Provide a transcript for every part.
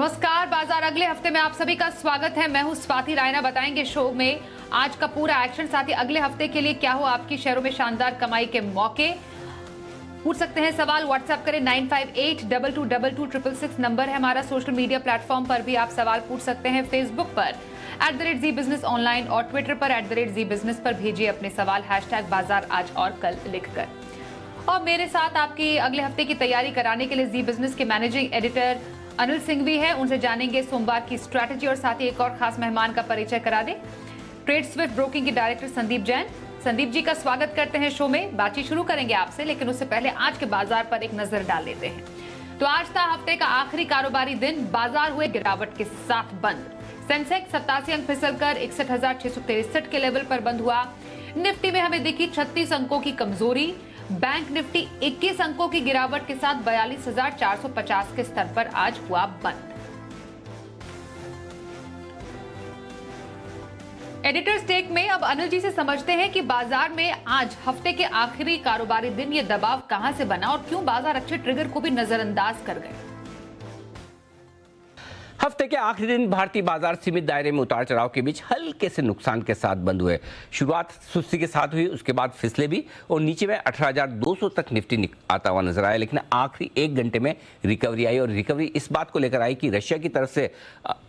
नमस्कार, बाजार अगले हफ्ते में आप सभी का स्वागत है। मैं हूं स्वाति रायना। बताएंगे शो में आज का पूरा एक्शन, साथ ही अगले हफ्ते के लिए क्या हो आपकी शहरों में शानदार कमाई के मौके। पूछ सकते हैं सवाल, व्हाट्सएप करें 9582222266 नंबर है हमारा। सोशल मीडिया प्लेटफॉर्म पर भी आप सवाल पूछ सकते हैं, फेसबुक पर @ZBusiness ऑनलाइन और ट्विटर पर @ZBusiness पर भेजिए अपने सवाल #बाजार आज और कल लिखकर। और मेरे साथ आपकी अगले हफ्ते की तैयारी कराने के लिए जी बिजनेस के मैनेजिंग एडिटर अनिल सिंह भी है। उनसे जानेंगे सोमवार की स्ट्रैटेजी और साथ ही एक और खास मेहमान का परिचय करा दें, ट्रेड स्विफ्ट ब्रोकिंग के डायरेक्टर संदीप जैन। संदीप जी का स्वागत करते हैं शो में। बातचीत शुरू करेंगे आपसे, लेकिन उससे पहले आज के बाजार पर एक नजर डाल लेते हैं। तो आज था हफ्ते का आखिरी कारोबारी दिन। बाजार हुए गिरावट के साथ बंद। सेंसेक्स 87 अंक फिसलकर 61,663 के लेवल पर बंद हुआ। निफ्टी में हमें दिखी 36 अंकों की कमजोरी। बैंक निफ्टी 21 अंकों की गिरावट के साथ 42,450 के स्तर पर आज हुआ बंद। एडिटर्स टेक में अब अनिल जी से समझते हैं कि बाजार में आज हफ्ते के आखिरी कारोबारी दिन ये दबाव कहां से बना और क्यों बाजार अच्छे ट्रिगर को भी नजरअंदाज कर गए। हफ्ते के आखिरी दिन भारतीय बाजार सीमित दायरे में उतार चढ़ाव के बीच हल्के से नुकसान के साथ बंद हुए। शुरुआत सुस्ती के साथ हुई, उसके बाद फिसले भी और नीचे में 18,200 तक निफ्टी आता हुआ नजर आया। लेकिन आखिरी एक घंटे में रिकवरी आई और रिकवरी इस बात को लेकर आई कि रशिया की तरफ से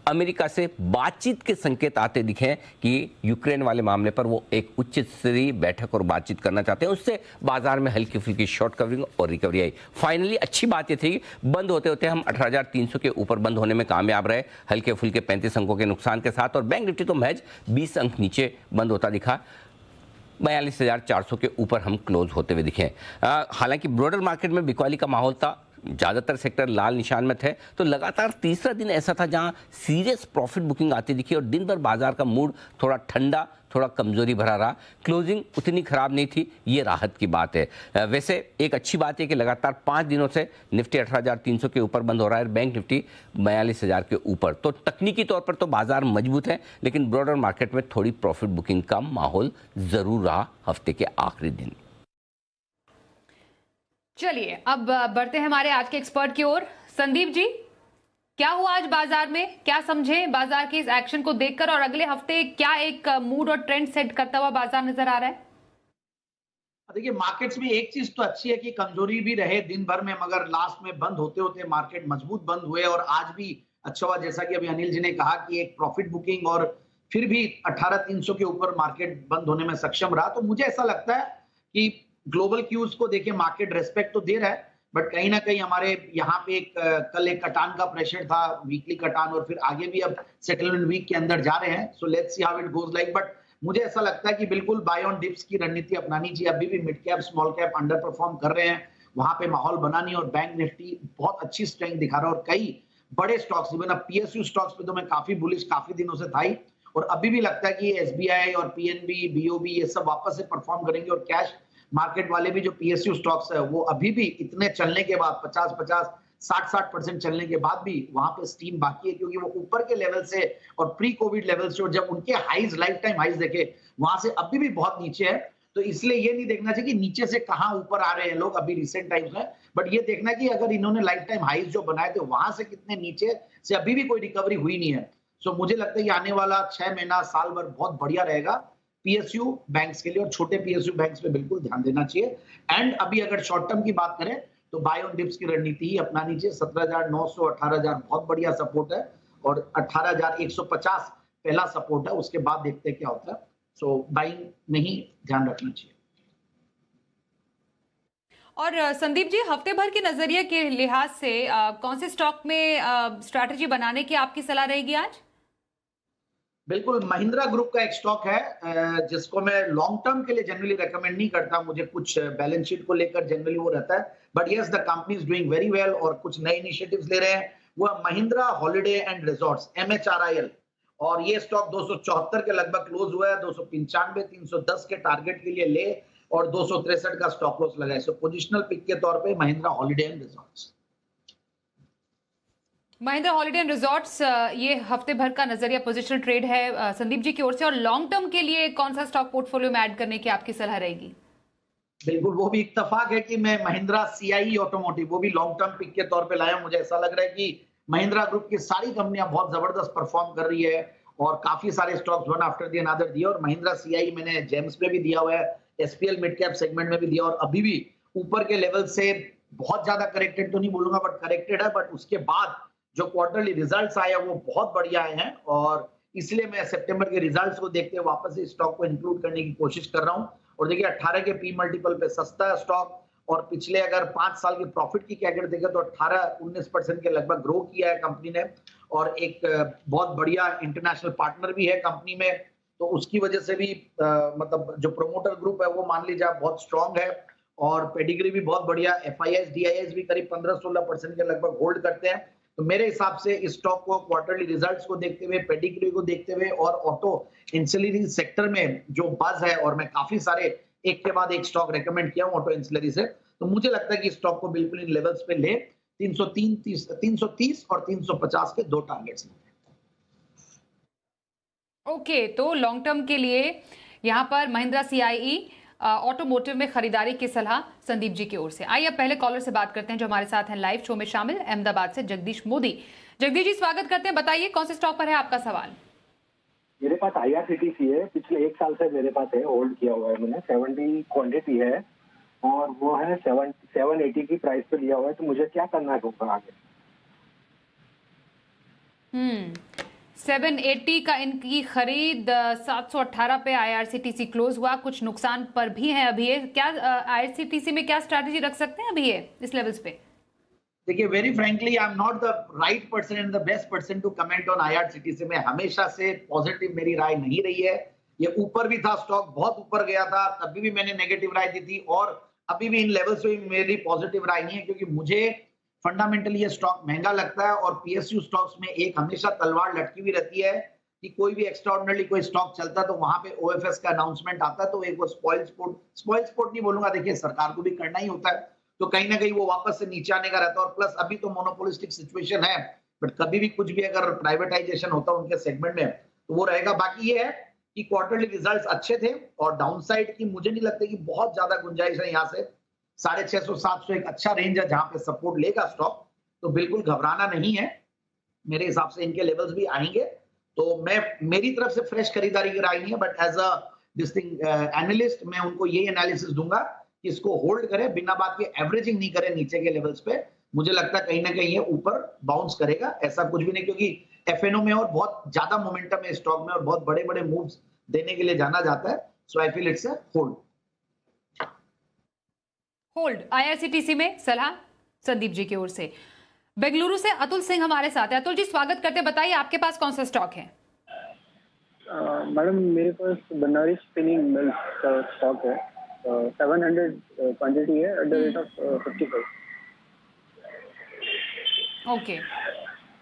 अमेरिका से बातचीत के संकेत आते दिखे हैं कि यूक्रेन वाले मामले पर वो एक उच्च स्तरीय बैठक और बातचीत करना चाहते हैं। उससे बाजार में हल्की फुल्की शॉर्ट कवरिंग और रिकवरी आई। फाइनली अच्छी बात ये थी कि बंद होते होते हम 18,300 के ऊपर बंद होने में कामयाब रहे, हल्के फुल्के 35 अंकों के नुकसान के साथ। और बैंक निफ्टी तो महज 20 अंक नीचे बंद होता दिखा। 42,400 के ऊपर हम क्लोज होते हुए दिखे। हालांकि ब्रॉडर मार्केट में बिकवाली का माहौल था, ज़्यादातर सेक्टर लाल निशान में थे। तो लगातार तीसरा दिन ऐसा था जहां सीरियस प्रॉफिट बुकिंग आती दिखी और दिन भर बाजार का मूड थोड़ा ठंडा, थोड़ा कमजोरी भरा रहा। क्लोजिंग उतनी खराब नहीं थी, ये राहत की बात है। वैसे एक अच्छी बात है कि लगातार 5 दिनों से निफ्टी 18,300 के ऊपर बंद हो रहा है, बैंक निफ्टी 42,000 के ऊपर। तो तकनीकी तौर पर तो बाजार मजबूत है, लेकिन ब्रॉडर मार्केट में थोड़ी प्रॉफिट बुकिंग का माहौल जरूर रहा हफ्ते के आखिरी दिन। चलिए अब बढ़ते हैं हमारे आज के एक्सपर्ट की ओर। संदीप जी, क्या हुआ आज बाजार में, क्या समझे बाजार के इस एक्शन को देखकर और अगले हफ्ते क्या एक मूड और ट्रेंड सेट करता हुआ बाजार नजर आ रहा है? देखिए, मार्केट्स में एक चीज तो अच्छी है कि कमजोरी भी रहे दिन भर में, मगर लास्ट में बंद होते होते मार्केट मजबूत बंद हुए और आज भी अच्छा हुआ। जैसा कि अभी अनिल जी ने कहा कि एक प्रॉफिट बुकिंग और फिर भी 18,300 के ऊपर मार्केट बंद होने में सक्षम रहा। तो मुझे ऐसा लगता है कि ग्लोबल क्यूज को देखे मार्केट रेस्पेक्ट तो दे रहा है, बट कहीं ना कहीं हमारे यहाँ पे कल एक कटान का प्रेशर था, वीकली कटान, और फिर आगे भी अब सेटलमेंट वीक के अंदर जा रहे हैं। So let's see how it goes like. But मुझे ऐसा लगता है कि बिल्कुल बाय ऑन डिप्स की रणनीति अपनानी चाहिए। अभी भी mid cap small cap under perform कर रहे हैं, वहां पे माहौल बना नहीं। और बैंक निफ्टी बहुत अच्छी स्ट्रेंथ दिखा रहा है और कई बड़े स्टॉक्स, इवन अब पीएसयू स्टॉक्स पे तो मैं काफी बुलिश काफी दिनों से था ही, और अभी भी लगता है कि एसबीआई और पीएनबी, बीओबी ये सब वापस से परफॉर्म करेंगे। और कैश मार्केट वाले भी जो पीएसयू स्टॉक्स है वो अभी भी इतने चलने के बाद 50-50, 60-60% चलने के बाद भी वहां पे स्टीम बाकी है, क्योंकि वो ऊपर के लेवल से और प्री कोविड लेवल से, और जब उनके हाईज लाइफ टाइम हाईज देखे वहां से अभी भी बहुत नीचे है। तो इसलिए ये नहीं देखना चाहिए कि नीचे से कहां ऊपर आ रहे हैं लोग अभी रिसेंट टाइम्स में, बट ये देखना कि अगर इन्होंने लाइफ टाइम हाईज जो बनाए थे वहां से कितने नीचे से अभी भी कोई रिकवरी हुई नहीं है। सो मुझे लगता है कि आने वाला 6 महीना साल भर बहुत बढ़िया रहेगा पीएसयू बैंक्स के लिए, और छोटे पीएसयू बैंक्स पे बिल्कुल ध्यान देना चाहिए। एंड अभी अगर शॉर्ट टर्म की बात करें तो बाय ऑन डिप्स की रणनीति ही अपनानी चाहिए। 17,900, 18,000 बहुत बढ़िया सपोर्ट है और 18,150 पहला सपोर्ट है। उसके बाद देखते हैं क्या होता है। सो बाइंग में ही ध्यान रखना चाहिए। और संदीप जी, हफ्ते भर के नजरिए के लिहाज से कौन से स्टॉक में स्ट्रैटेजी बनाने की आपकी सलाह रहेगी आज? बिल्कुल, महिंद्रा ग्रुप का एक स्टॉक है जिसको मैं लॉन्ग टर्म के लिए जनरली रेकमेंड नहीं करता। मुझे कुछ बैलेंस शीट को लेकर जनरली वो रहता है, but yes the company is doing very well और कुछ नए इनिशिएटिव्स ले रहे हैं। वो Mahindra holiday and resorts, MHRIL, और ये स्टॉक 274 के लगभग क्लोज हुआ है। 295, 310 के टारगेट के लिए ले और 263 का स्टॉप लॉस लगाए। सो पोजिशनल पिक के तौर पे Mahindra holiday and resorts. Mahindra holiday and resorts, ये हफ्ते भर का नजरिया पोजिशनल ट्रेड है संदीप जी की ओर से। और लॉन्ग टर्म के लिए कौन सा स्टॉक पोर्टफोलियो में ऐड करने की आपकी सलाह रहेगी? बिल्कुल, वो भी इत्तेफाक है कि मैं महिंद्रा CIE ऑटोमोटिव वो भी लॉन्ग टर्म पिक के तौर पे लाया। मुझे ऐसा लग रहा है कि महिंद्रा ग्रुप की सारी कंपनियां बहुत जबरदस्त परफॉर्म कर रही है और काफी सारे stocks one after the another दिए और महिंद्रा सीआई मैंने जेम्स पे भी दिया हुआ है, एसपीएल मिड कैप सेगमेंट में भी दिया और अभी भी ऊपर के लेवल से बहुत ज्यादा करेक्टेड तो नहीं बोलूंगा बट करेक्टेड है, बट उसके बाद जो क्वार्टरली रिजल्ट्स आए हैं वो बहुत बढ़िया आए हैं और इसलिए मैं सितंबर के रिजल्ट्स को देखते हुए वापस इस स्टॉक को इंक्लूड करने की कोशिश कर रहा हूं और देखिए 18 के पी मल्टीपल पे सस्ता है स्टॉक और पिछले अगर 5 साल की प्रॉफिट की कैगर देखें तो 18-19% के लगभग ग्रो किया है कंपनी ने और एक बहुत बढ़िया इंटरनेशनल पार्टनर भी है कंपनी में, तो उसकी वजह से भी मतलब जो प्रोमोटर ग्रुप है वो मान लीजिए आप बहुत स्ट्रांग है और पेडिग्री भी बहुत बढ़िया, एफआईएस डीआईएस भी करीब 15-16% के लगभग होल्ड करते हैं। तो मेरे हिसाब से इस स्टॉक को क्वार्टरली रिजल्ट्स को देखते हुए, पेडिग्री को देखते हुए और ऑटो इंसिलरी सेक्टर में जो बज है और मैं काफी सारे एक के बाद एक स्टॉक रेकमेंड किया हूं ऑटो इंसिलरी से, तो मुझे लगता है कि स्टॉक को बिल्कुल इन लेवल्स पे ले 330 और 350 के दो टारगेट्स हैं। ओके, तो लॉन्ग टर्म के लिए यहाँ पर महिंद्रा सीआईई ऑटोमोटिव में खरीदारी की सलाह संदीप जी की ओर से। आइए अब पहले कॉलर से बात करते हैं जो हमारे साथ हैं लाइव शो में शामिल, अहमदाबाद से जगदीश मोदी। जगदीश जी स्वागत करते हैं, बताइए कौन से स्टॉक पर है आपका सवाल? मेरे पास आईआरसीटीसी है, पिछले 1 साल से मेरे पास है, होल्ड किया हुआ है मैंने, 70 क्वांटिटी है और वो है 780 की प्राइस पे लिया हुआ है, तो मुझे क्या करना होगा आगे? 780 का इनकी खरीद 718 पे आईआरसीटीसी क्लोज हुआ, कुछ नुकसान पर भी है अभी ये। क्या आईआरसीटीसी में क्या स्ट्रैटेजी रख सकते हैं अभी ये इस लेवल्स पे? देखिए very frankly I am not the right person and the best person to comment on IRCTC में हमेशा से पॉजिटिव मेरी राय नहीं रही है। ये ऊपर भी था, स्टॉक बहुत ऊपर गया था, तभी भी मैंने नेगेटिव राय दी थी और अभी भी इन लेवल्स पे मेरी पॉजिटिव राय नहीं है क्योंकि मुझे फंडामेंटली ये स्टॉक महंगा लगता है और पीएसयू स्टॉक्स में एक हमेशा तलवार लटकी हुई रहती है कि कोई भी एक्स्ट्राऑर्डिनरी कोई स्टॉक चलता है तो वहां पे ओएफएस का अनाउंसमेंट आता है तो एक वो स्पॉइल स्पोर्ट नहीं बोलूंगा, देखिए सरकार को भी करना ही होता है, तो कहीं ना कहीं वो वापस से नीचे आने का रहता है और प्लस अभी तो मोनोपोलिस्टिक सिचुएशन है, बट कभी भी कुछ भी अगर प्राइवेटाइजेशन होता है उनके सेगमेंट में तो वो रहेगा। बाकी ये है कि क्वार्टरली रिजल्ट्स अच्छे थे और डाउनसाइड की मुझे नहीं लगता कि बहुत ज्यादा गुंजाइश है, यहाँ से 650-700 एक अच्छा रेंज है जहां पे सपोर्ट लेगा स्टॉक, तो बिल्कुल घबराना नहीं है। मेरे हिसाब से इनके लेवल्स भी आएंगे, तो मैं मेरी तरफ से फ्रेश खरीदारी की राय नहीं है, but as a this analyst मैं उनको ये एनालिसिस दूंगा कि इसको होल्ड करे, बिना बात के एवरेजिंग नहीं करे नीचे के लेवल्स पे। मुझे लगता है कहीं ना कहीं ये ऊपर बाउंस करेगा, ऐसा कुछ भी नहीं, क्योंकि एफएनओ में और बहुत ज्यादा मोमेंटम है स्टॉक में और बहुत बड़े बड़े मूव्स देने के लिए जाना जाता है, so I feel it's a hold. Hold IRCTC में सलाह संदीप जी की ओर से। बेंगलुरु से अतुल सिंह हमारे साथ है। अतुल जी स्वागत करते हैं, बताइए आपके पास कौन सा स्टॉक है? मैडम मेरे पास बनारस स्पिनिंग मिल्स का स्टॉक है, 700 क्वांटिटी है at the rate of 55। Okay,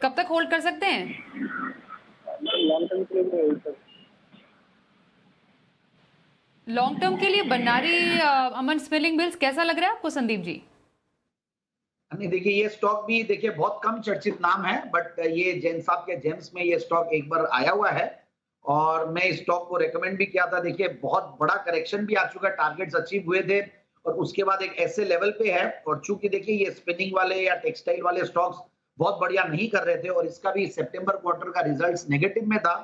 कब तक होल्ड कर सकते हैं? लॉन्ग टर्म के लिए होल्ड कर। लॉन्ग टर्म के लिए बनारी अमन स्पिनिंग मिल्स कैसा लग रहा है आपको संदीप जी? नहीं देखिए ये स्टॉक भी देखिए बहुत कम चर्चित नाम है, बट ये जैन साहब के जेम्स में ये स्टॉक एक बार आया हुआ है और मैं इस स्टॉक को रेकमेंड भी किया था। देखिए बहुत बड़ा करेक्शन भी आ चुका है, टारगेट्स अचीव हुए थे और उसके बाद एक ऐसे लेवल पे है और चूंकि देखिए ये स्पिनिंग वाले या टेक्सटाइल वाले स्टॉक्स बहुत बढ़िया नहीं कर रहे थे और इसका भी सितंबर क्वार्टर का रिजल्ट्स नेगेटिव में था,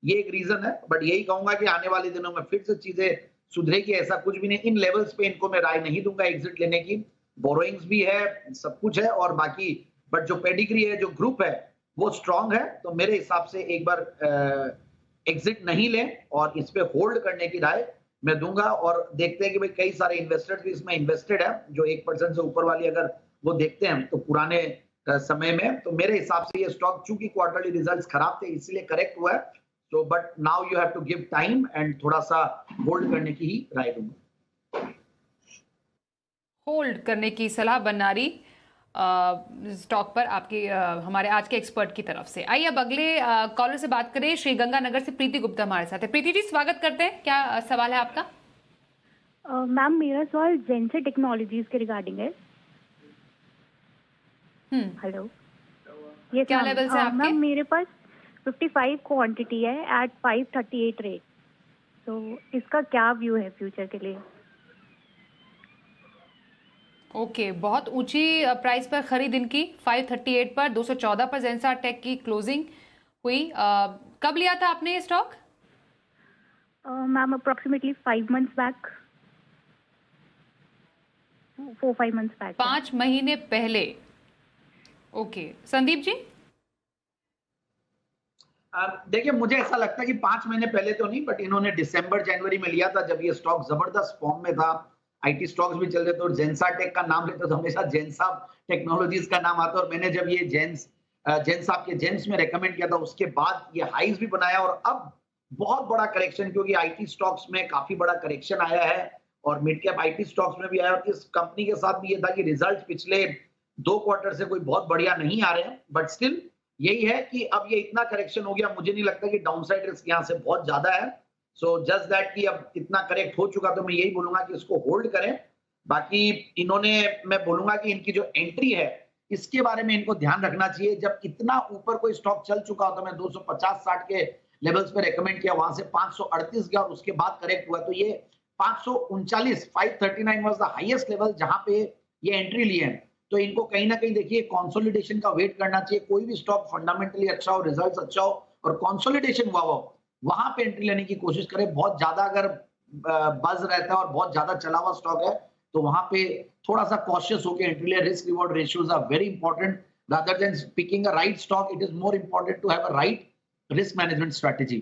ये एक रीजन है। बट यही कहूंगा कि आने वाले दिनों में फिर से चीजें सुधरेगी, ऐसा कुछ भी नहीं। इन लेवल्स पे इनको मैं राय नहीं दूंगा एग्जिट लेने की, बोरोइंग्स भी है, सब कुछ है और बाकी बट जो पेडिग्री है, जो ग्रुप है वो स्ट्रांग है, तो मेरे हिसाब से एक बार एग्जिट नहीं लें और इस पे होल्ड करने की राय मैं दूंगा। और देखते हैं कि भाई कई सारे इन्वेस्टर्स भी इसमें इन्वेस्टेड है जो 1% से ऊपर वाली अगर वो देखते हैं तो पुराने समय में, तो मेरे हिसाब से ये स्टॉक चूंकि क्वार्टरली रिजल्ट्स खराब थे इसलिए करेक्ट हुआ है, तो but now you have to give time and थोड़ा सा होल्ड करने की ही राय दूंगा। होल्ड करने की सलाह बनारी स्टॉक पर आपकी हमारे आज के एक्सपर्ट की तरफ से। आइए अब अगले कॉलर से बात करें। श्री गंगानगर से प्रीति गुप्ता हमारे साथ है। प्रीति जी स्वागत करते हैं, क्या सवाल है आपका? मैम मेरा सवाल जेंसे टेक्नोलॉजीज के रिगार्डिंग है। हेलो, ये क्या लेवल से आपके? मैम मेरे पास 55 क्वांटिटी है एट 538 रेट, तो इसका क्या व्यू है फ्यूचर के लिए? ओके, बहुत ऊंची प्राइस पर खरीद इनकी 538 पर, 214 पर जेंसा टेक की क्लोजिंग हुई। कब लिया था आपने ये stock? Ma'am approximately 5 months back, 4-5 months back. 5 महीने पहले। ओके, संदीप जी? देखिए, मुझे ऐसा लगता है कि 5 महीने पहले तो नहीं, बट इन्होंने दिसंबर जनवरी में लिया था, जब ये स्टॉक जबरदस्त फॉर्म में था। आईटी स्टॉक्स भी चल रहे थे और जेंसा टेक का नाम लेते तो हमेशा जेंसा टेक्नोलॉजीज का नाम आता, और मैंने जब ये जेंस आपके जेंस में रेकमेंड किया था, उसके बाद ये हाईज भी बनाया और अब बहुत बड़ा करेक्शन, क्योंकि आईटी स्टॉक्स में काफी बड़ा करेक्शन आया है और मिड कैप आईटी स्टॉक्स में भी आया। और इस कंपनी के साथ भी ये था कि रिजल्ट पिछले 2 क्वार्टर से कोई बहुत बढ़िया नहीं आ रहे हैं, बट स्टिल यही है कि अब ये इतना करेक्शन हो गया, मुझे नहीं लगता कि डाउनसाइड रिस्क यहाँ से बहुत ज्यादा है। सो जस्ट दैट कि अब इतना करेक्ट हो चुका, तो मैं यही बोलूंगा कि इसको होल्ड करें। बाकी इन्होंने, मैं बोलूंगा कि इनकी जो एंट्री है इसके बारे में इनको ध्यान रखना चाहिए। जब इतना ऊपर कोई स्टॉक चल चुका हो, तो मैं 250-60 के लेवल्स पे रेकमेंड किया, वहां से 538 गया और उसके बाद करेक्ट हुआ, तो ये 539 539 वाज द हाईएस्ट लेवल जहां पे ये एंट्री लिए हैं। तो इनको कहीं ना कहीं देखिए कंसोलिडेशन का वेट करना चाहिए। कोई भी स्टॉक फंडामेंटली अच्छा हो, रिजल्ट्स अच्छा हो और कंसोलिडेशन हुआ हो, वहां पे एंट्री लेने की कोशिश करें। बहुत ज्यादा अगर बज रहता है और बहुत ज्यादा चला हुआ स्टॉक है, तो वहां पे थोड़ा सा कॉशियस होकर एंट्री ले। Risk reward ratios are very important. Rather than picking a right stock, it is more important to have a right risk management strategy.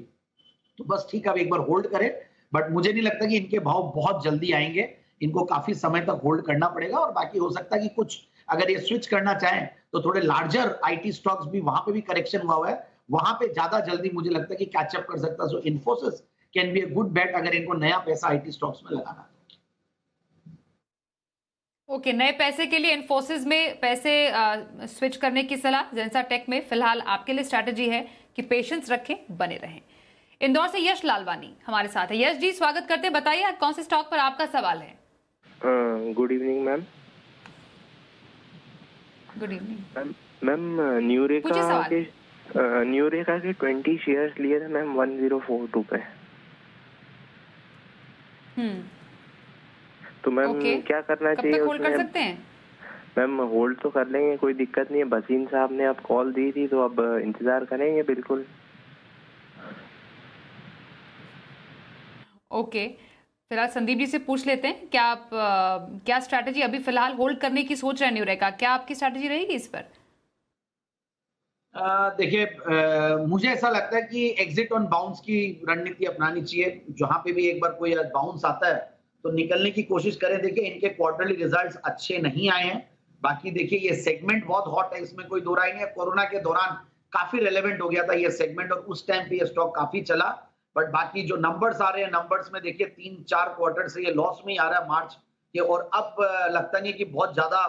तो बस ठीक है, अब एक बार होल्ड करें, बट मुझे नहीं लगता कि इनके भाव बहुत जल्दी आएंगे। इनको काफी समय तक होल्ड करना पड़ेगा और बाकी हो सकता है कि कुछ अगर ये स्विच करना चाहें तो थोड़े लार्जर आईटी स्टॉक्स भी, वहां पे भी करेक्शन हुआ है, वहां पे ज्यादा जल्दी मुझे लगता है कि कैचअप कर सकता है। So Infosys can be a good bet अगर इनको नया पैसा आईटी स्टॉक्स में लगाना। ओके, नए पैसे के लिए इन्फोसिस में पैसे स्विच करने की सलाह। जेंसा टेक में फिलहाल आपके लिए स्ट्रैटेजी है कि पेशेंस रखें, बने रहें। इंदौर से यश लालवानी हमारे साथ है। यश जी, स्वागत करते हैं, बताइए आज कौन से स्टॉक पर आपका सवाल है? Good evening ma'am. Good evening ma'am, न्यूरेका के 20 शेयर्स लिए थे मैम 1042 पे। तो मैम क्या करना चाहिए? कब तक होल्ड कर सकते हैं? मैम होल्ड तो कर लेंगे, कोई दिक्कत नहीं है। बसीन साहब ने अब कॉल दी थी, तो अब इंतजार करेंगे बिल्कुल। ओके, फिलहाल संदीप जी से पूछ लेते हैं, क्या आप क्या स्ट्रैटेजी अभी फिलहाल होल्ड करने की सोच रहे हैं न्यूरेका? क्या आपकी स्ट्रैटेजी रहेगी इस पर? देखिए, मुझे ऐसा लगता है कि एग्जिट ऑन बाउंस की रणनीति अपनानी चाहिए। जहां पे भी एक बार कोई बाउंस आता है तो निकलने की कोशिश करें। देखिए, इनके क्वार्टरली रिजल्ट्स अच्छे नहीं आए हैं। बाकी देखिए, ये सेगमेंट बहुत हॉट है, इसमें कोई दो राय नहीं है। कोरोना के दौरान काफी रेलेवेंट हो गया था ये सेगमेंट और उस टाइम पे ये स्टॉक काफी चला। बट बाकी जो नंबर्स आ रहे हैं, नंबर्स में देखिए 3-4 क्वार्टर से ये लॉस में ही आ रहा है मार्च के, और अब लगता नहीं है कि बहुत ज्यादा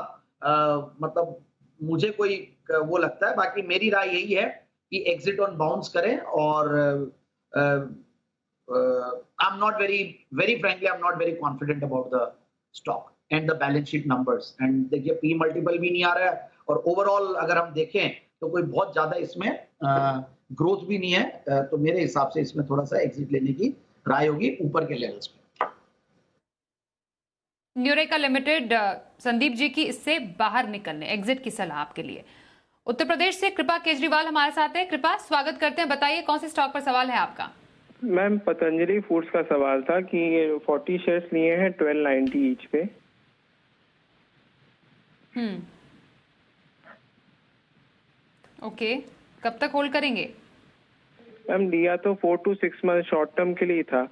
मतलब मुझे कोई वो लगता है। बाकी मेरी राय यही है कि एग्जिट ऑन बाउंस करें और I'm not very frankly, I'm not very confident about the stock and the balance sheet numbers. And देखिए, P multiple भी नहीं आ रहा है और ओवरऑल अगर हम देखें तो कोई बहुत ज्यादा इसमें ग्रोथ भी नहीं है। तो मेरे हिसाब से इसमें थोड़ा सा एग्जिट लेने की राय होगी ऊपर के लेवल्स पे। न्यूरेका लिमिटेड, संदीप जी की इससे बाहर निकलने, एग्जिट की सलाह आपके लिए। उत्तर प्रदेश से कृपा केजरीवाल हमारे साथ है। कृपा, स्वागत करते हैं, बताइए कौन से स्टॉक पर सवाल है आपका? मैम, पतंजलि फूड्स का सवाल था कि 40 शेयर्स लिए हैं 1290 ईच पे। ओके, कब तक होल्ड करेंगे? मैम, लिया तो 4 to 6 मंथ शॉर्ट टर्म के लिए था।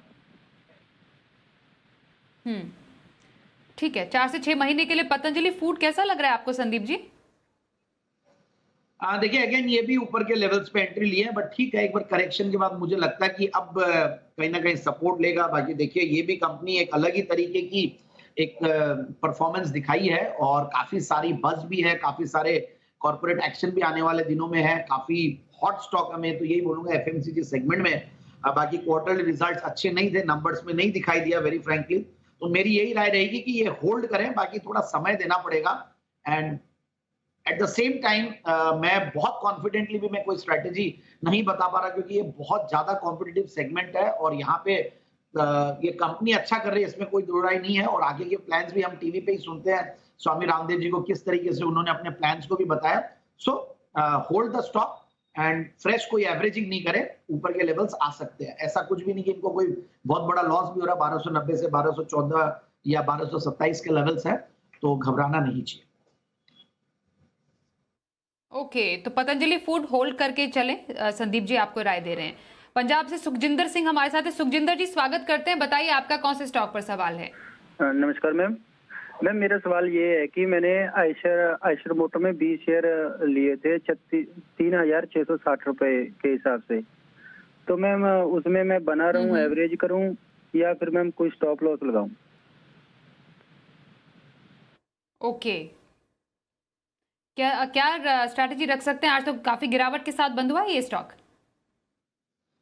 ठीक है, 4 से 6 महीने के लिए पतंजलि फूड कैसा लग रहा है आपको संदीप जी? देखिए, अगेन ये भी ऊपर के लेवल्स पे एंट्री लिए हैं, बट ठीक है, एक बार करेक्शन के बाद मुझे लगता है कि अब कहीं ना कहीं सपोर्ट लेगा। बाकी देखिए, ये भी कंपनी एक अलग ही तरीके की एक परफॉर्मेंस दिखाई है और काफी सारी बज भी है, काफी सारे कॉर्पोरेट एक्शन भी आने वाले दिनों में है। काफी हॉट स्टॉक में तो यही बोलूंगा एफएमसीजी सेगमेंट में। बाकी क्वार्टरली रिजल्ट्स अच्छे नहीं थे, नंबर्स में नहीं दिखाई दिया वेरी फ्रैंकली। तो मेरी यही राय रहेगी कि ये होल्ड करें, बाकी थोड़ा समय देना पड़ेगा। And at the same time मैं बहुत कॉन्फिडेंटली भी मैं कोई स्ट्रेटेजी नहीं बता पा रहा, क्योंकि ये बहुत ज्यादा कॉम्पिटिटिव सेगमेंट है और यहाँ पे ये कंपनी अच्छा कर रही है, इसमें कोई दो राय नहीं है, और आगे के प्लान्स भी हम टीवी पे ही सुनते हैं स्वामी रामदेव जी को किस तरीके से उन्होंने अपने प्लान्स को भी बताया। So hold the stock and fresh कोई एवरेजिंग नहीं करे, ऊपर के लेवल्स आ सकते हैं। ऐसा कुछ भी नहीं कि इनको कोई बहुत बड़ा लॉस भी हो रहा, 1290 से 1214 या 1227 के लेवल्स है, तो घबराना नहीं चाहिए। ओके, तो पतंजलि फूड होल्ड करके चलें, संदीप जी आपको राय दे रहे हैं। पंजाब से सुखजिंदर सिंह हमारे साथ है। सुखजिंदर जी स्वागत करते हैं, बताइए आपका कौन से स्टॉक पर सवाल है। नमस्कार मैम। मैम मेरा सवाल ये है कि मैंने आयशर मोटर में 20 शेयर लिए थे 3,660 रुपए के हिसाब से, तो मैम उसमें मैं बना रहा हूँ, एवरेज करूँ या फिर मैम कोई स्टॉप लॉस लगाऊं? ओके, क्या स्ट्रैटेजी रख सकते हैं? आज तो काफी गिरावट के साथ बंद हुआ है ये स्टॉक।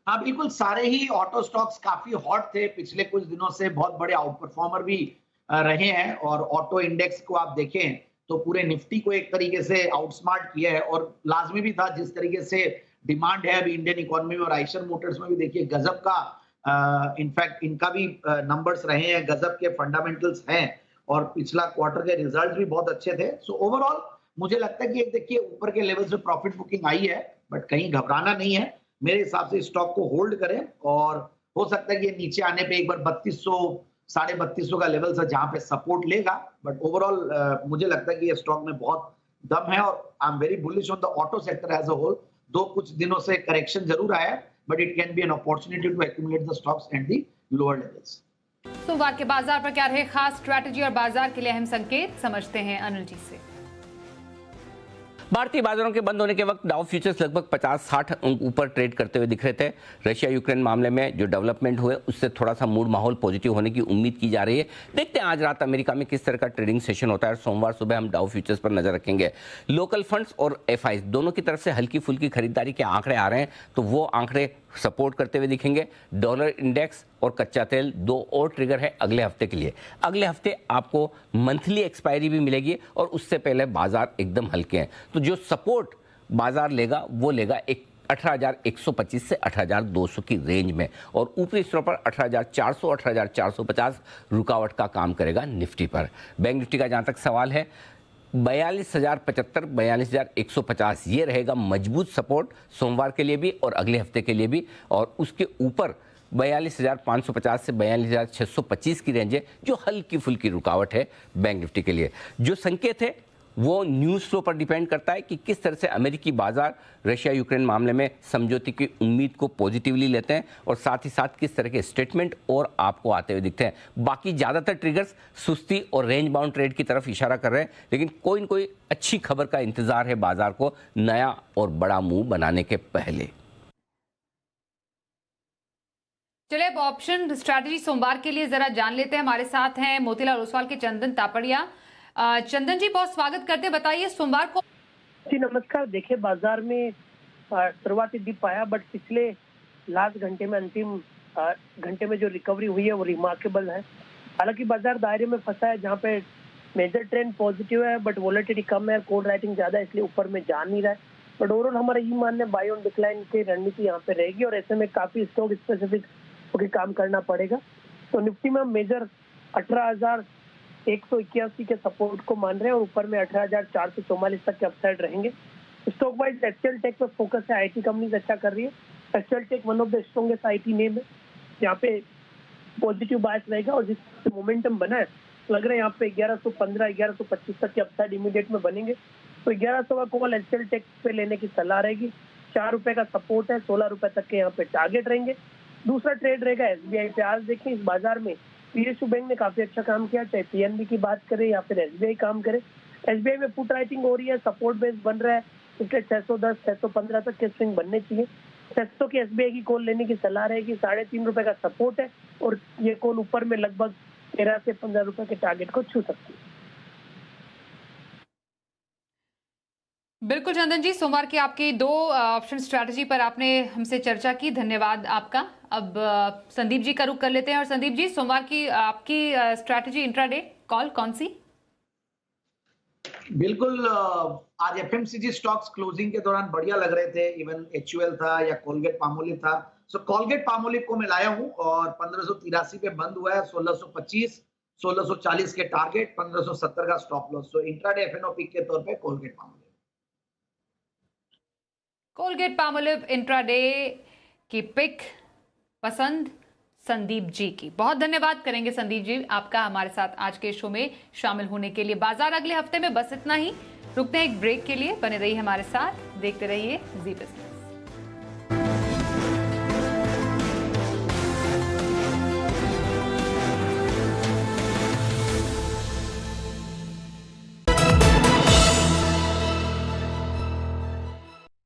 हाँ बिल्कुल, सारे ही ऑटो स्टॉक्स काफी हॉट थे पिछले कुछ दिनों से, बहुत बड़े आउट परफॉर्मर भी रहे हैं, और ऑटो इंडेक्स को आप देखें तो पूरे निफ्टी को एक तरीके से आउटस्मार्ट किया है, और लाजमी भी था जिस तरीके से डिमांड है अभी इंडियन इकोनॉमी में, और आइशर मोटर्स में भी देखिए गजब का इनफैक्ट इनका भी नंबर्स रहे हैं, गजब के फंडामेंटल्स हैं, और पिछला क्वार्टर के रिजल्ट भी बहुत अच्छे थे। सो ओवरऑल मुझे लगता है कि एक देखिए ऊपर के लेवल से प्रॉफिट बुकिंग आई है, बट कहीं घबराना नहीं है। मेरे हिसाब से स्टॉक को होल्ड करें, और हो सकता है कि नीचे आने पे एक बार 3200 3250 का लेवल है जहां पे सपोर्ट लेगा, बट ओवरऑल मुझे लगता है कि ये स्टॉक में बहुत दम है, और I am very bullish on the auto sector as a whole. Though कुछ दिनों से करेक्शन जरूर आया है, but it can be an opportunity to accumulate the stocks at the lower levels. सोमवार के बाजार पर क्या रहे खास स्ट्रैटेजी और बाजार के लिए अहम संकेत, समझते हैं अनिल जी से। भारतीय बाजारों के बंद होने के वक्त डाउ फ्यूचर्स लगभग 50-60 अंक ऊपर ट्रेड करते हुए दिख रहे थे। रशिया यूक्रेन मामले में जो डेवलपमेंट हुए उससे थोड़ा सा मूड माहौल पॉजिटिव होने की उम्मीद की जा रही है। देखते हैं आज रात अमेरिका में किस तरह का ट्रेडिंग सेशन होता है, और सोमवार सुबह हम डाउ फ्यूचर्स पर नजर रखेंगे। लोकल फंड्स और एफआईज दोनों की तरफ से हल्की फुल्की खरीदारी के आंकड़े आ रहे हैं, तो वो आंकड़े सपोर्ट करते हुए दिखेंगे। डॉलर इंडेक्स और कच्चा तेल दो और ट्रिगर है अगले हफ्ते के लिए। अगले हफ्ते आपको मंथली एक्सपायरी भी मिलेगी, और उससे पहले बाजार एकदम हल्के हैं, तो जो सपोर्ट बाजार लेगा वो लेगा एक 18,125 से 18,200 की रेंज में, और ऊपरी स्तरों पर 18,400 18,450 रुकावट का काम करेगा निफ्टी पर। बैंक निफ्टी का जहां तक सवाल है 42,075 42,150 ये रहेगा मजबूत सपोर्ट सोमवार के लिए भी और अगले हफ्ते के लिए भी, और उसके ऊपर 42,550 से 42,625 की रेंज है जो हल्की फुल्की रुकावट है बैंक निफ्टी के लिए। जो संकेत है वो न्यूज़ फ्लो पर डिपेंड करता है कि किस तरह से अमेरिकी बाजार रशिया यूक्रेन मामले में समझौते की उम्मीद को पॉजिटिवली लेते हैं, और साथ ही साथ किस तरह के स्टेटमेंट और आपको आते हुए दिखते हैं। बाकी ज़्यादातर ट्रिगर्स सुस्ती और रेंज बाउंड ट्रेड की तरफ इशारा कर रहे हैं, लेकिन कोई न कोई अच्छी खबर का इंतजार है बाजार को नया और बड़ा मूव बनाने के पहले। चलिए अब ऑप्शन स्ट्रैटेजी सोमवार के लिए जरा जान लेते हैं। हमारे साथ हैं मोतीलाल ओसवाल के चंदन तापड़िया। चंदन जी बहुत स्वागत करते हैं, बताइए सोमवार को। जी नमस्कार। देखिए बाजार में शुरुआती डिप आया, बट पिछले लास्ट घंटे में अंतिम घंटे में जो रिकवरी हुई है वो रिमार्केबल है। हालांकि बाजार दायरे में फंसा है जहां पे मेजर ट्रेंड पॉजिटिव है, बट वोलेटिलिटी कम है, कोल्ड राइटिंग ज्यादा है, इसलिए ऊपर में जा नहीं रहा है। बट ओवरऑल हमारा यही मानना है बाय ऑन डिक्लाइन की रणनीति यहाँ पे रहेगी, और ऐसे में काफी स्टॉक स्पेसिफिक काम करना पड़ेगा। तो निफ्टी में मेजर 18,181 के सपोर्ट को मान रहे हैं, और ऊपर में 18,444 तक के अपसाइड रहेंगे। स्टॉक वाइज एचसीएल टेक पे फोकस है, आईटी कंपनीज अच्छा कर रही है। HCL Tech one of the strongest IT name है, यहाँ पे पॉजिटिव बायस रहेगा, और जिस मोमेंटम बना है लग रहा है यहाँ पे 1115 1125 तक के अपसाइड इमीडिएट में बनेंगे। तो 1100 का कॉल एचसीएल टेक पे लेने की सलाह रहेगी। 4 रुपए का सपोर्ट है, 16 रुपए तक के यहाँ पे टारगेट रहेंगे। दूसरा ट्रेड रहेगा एसबीआई पे। आज देखें इस बाजार में पीएसयू बैंक ने काफी अच्छा काम किया, चाहे पीएनबी की बात करें या फिर एसबीआई काम करे। एसबीआई में पुट राइटिंग हो रही है, सपोर्ट बेस बन रहा है, इसलिए 610 615 तक के स्विंग बनने चाहिए। 600 की एसबीआई की कॉल लेने की सलाह रहेगी। 3.5 रुपए का सपोर्ट है, और ये कॉल ऊपर में लगभग 13 से 15 रुपए के टारगेट को छू सकती है। बिल्कुल चंदन जी, सोमवार की आपकी 2 ऑप्शन स्ट्रैटेजी पर आपने हमसे चर्चा की, धन्यवाद आपका। अब संदीप जी का रुख कर लेते हैं। और संदीप जी सोमवार की आपकी स्ट्रैटेजी इंट्राडे कॉल कौन सी? बिल्कुल, आज एफएमसीजी स्टॉक्स क्लोजिंग के दौरान बढ़िया लग रहे थे, इवन एचयूएल था या कोलगेट पामोलिव था, सो कॉलगेट पामोलिव को मैं लाया हूं और 1583 पे बंद हुआ है, 1625 1640 के टारगेट, 1570 का स्टॉप लॉस। सो इंट्राडे एफएनओ पिक के तौर पे Colgate Palmolive. Colgate Palmolive intraday की पिक पसंद संदीप जी की। बहुत धन्यवाद करेंगे संदीप जी आपका हमारे साथ आज के शो में शामिल होने के लिए। बाजार अगले हफ्ते में बस इतना ही, रुकते हैं एक ब्रेक के लिए, बने रहिए हमारे साथ, देखते रहिए जी बिजनेस।